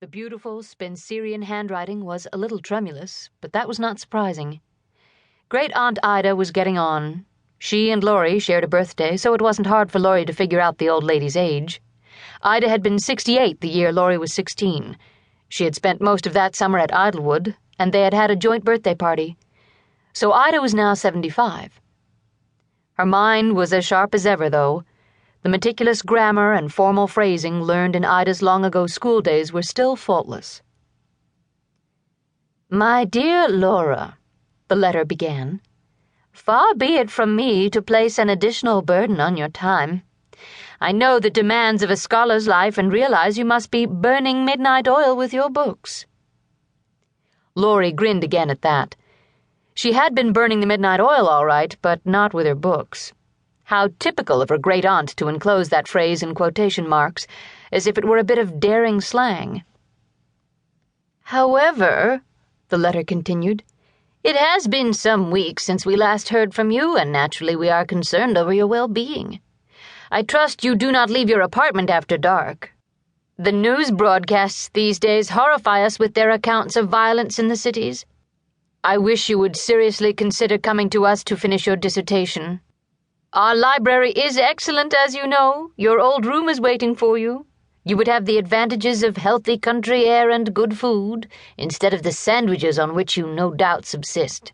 The beautiful Spencerian handwriting was a little tremulous, but that was not surprising. Great Aunt Ida was getting on. She and Laurie shared a birthday, so it wasn't hard for Laurie to figure out the old lady's age. Ida had been 68 the year Laurie was 16. She had spent most of that summer at Idlewood, and they had had a joint birthday party. So Ida was now 75. Her mind was as sharp as ever, though. The meticulous grammar and formal phrasing learned in Ida's long-ago school days were still faultless. "My dear Laura," the letter began, "far be it from me to place an additional burden on your time. I know the demands of a scholar's life and realize you must be burning midnight oil with your books." Laurie grinned again at that. She had been burning the midnight oil all right, but not with her books. How typical of her great-aunt to enclose that phrase in quotation marks, as if it were a bit of daring slang. "However," the letter continued, "it has been some weeks since we last heard from you, and naturally we are concerned over your well-being. I trust you do not leave your apartment after dark. The news broadcasts these days horrify us with their accounts of violence in the cities. I wish you would seriously consider coming to us to finish your dissertation. Our library is excellent, as you know. Your old room is waiting for you. You would have the advantages of healthy country air and good food, instead of the sandwiches on which you no doubt subsist.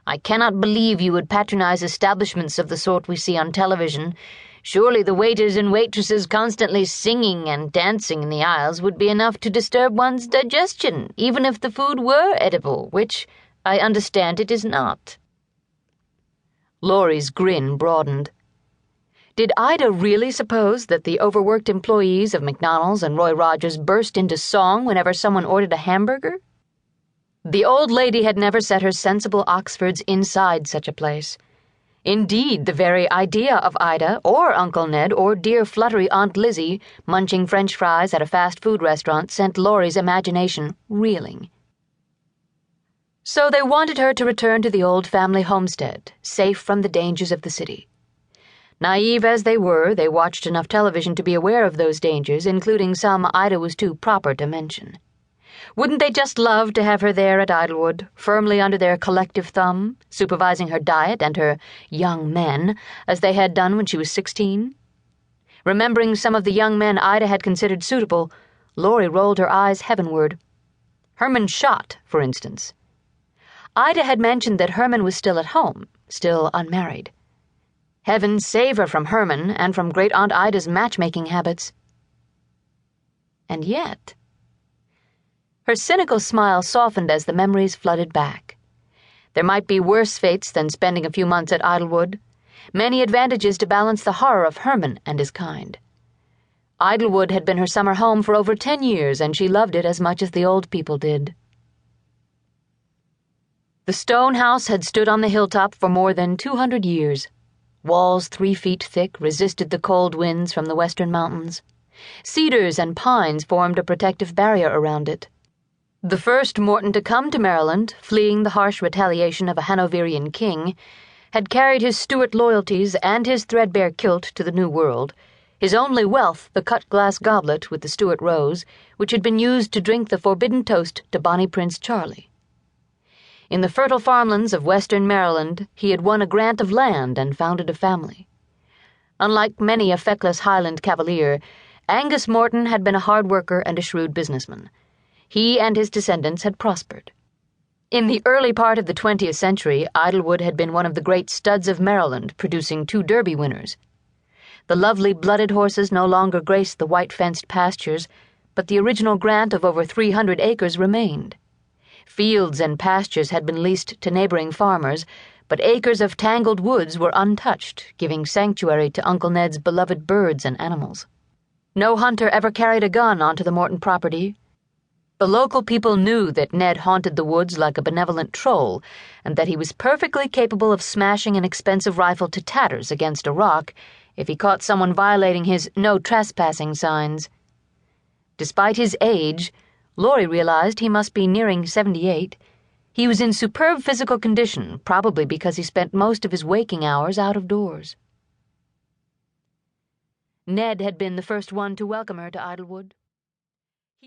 I cannot believe you would patronize establishments of the sort we see on television. Surely the waiters and waitresses constantly singing and dancing in the aisles would be enough to disturb one's digestion, even if the food were edible, which, I understand, it is not." Laurie's grin broadened. Did Ida really suppose that the overworked employees of McDonald's and Roy Rogers burst into song whenever someone ordered a hamburger? The old lady had never set her sensible Oxfords inside such a place. Indeed, the very idea of Ida, or Uncle Ned, or dear fluttery Aunt Lizzie munching French fries at a fast food restaurant sent Laurie's imagination reeling. So they wanted her to return to the old family homestead, safe from the dangers of the city. Naive as they were, they watched enough television to be aware of those dangers, including some Ida was too proper to mention. Wouldn't they just love to have her there at Idlewood, firmly under their collective thumb, supervising her diet and her young men, as they had done when she was 16? Remembering some of the young men Ida had considered suitable, Laurie rolled her eyes heavenward. Herman Schott, for instance. Ida had mentioned that Herman was still at home, still unmarried. Heaven save her from Herman and from Great Aunt Ida's matchmaking habits. And yet... Her cynical smile softened as the memories flooded back. There might be worse fates than spending a few months at Idlewood, many advantages to balance the horror of Herman and his kind. Idlewood had been her summer home for over 10 years, and she loved it as much as the old people did. The stone house had stood on the hilltop for more than 200 years. Walls 3 feet thick resisted the cold winds from the western mountains. Cedars and pines formed a protective barrier around it. The first Morton to come to Maryland, fleeing the harsh retaliation of a Hanoverian king, had carried his Stuart loyalties and his threadbare kilt to the New World, his only wealth the cut-glass goblet with the Stuart rose, which had been used to drink the forbidden toast to Bonnie Prince Charlie. In the fertile farmlands of western Maryland, he had won a grant of land and founded a family. Unlike many a feckless Highland cavalier, Angus Morton had been a hard worker and a shrewd businessman. He and his descendants had prospered. In the early part of the 20th century, Idlewood had been one of the great studs of Maryland, producing 2 Derby winners. The lovely blooded horses no longer graced the white-fenced pastures, but the original grant of over 300 acres remained. Fields and pastures had been leased to neighboring farmers, but acres of tangled woods were untouched, giving sanctuary to Uncle Ned's beloved birds and animals. No hunter ever carried a gun onto the Morton property. The local people knew that Ned haunted the woods like a benevolent troll, and that he was perfectly capable of smashing an expensive rifle to tatters against a rock if he caught someone violating his no trespassing signs. Despite his age, Laurie realized he must be nearing 78. He was in superb physical condition, probably because he spent most of his waking hours out of doors. Ned had been the first one to welcome her to Idlewood.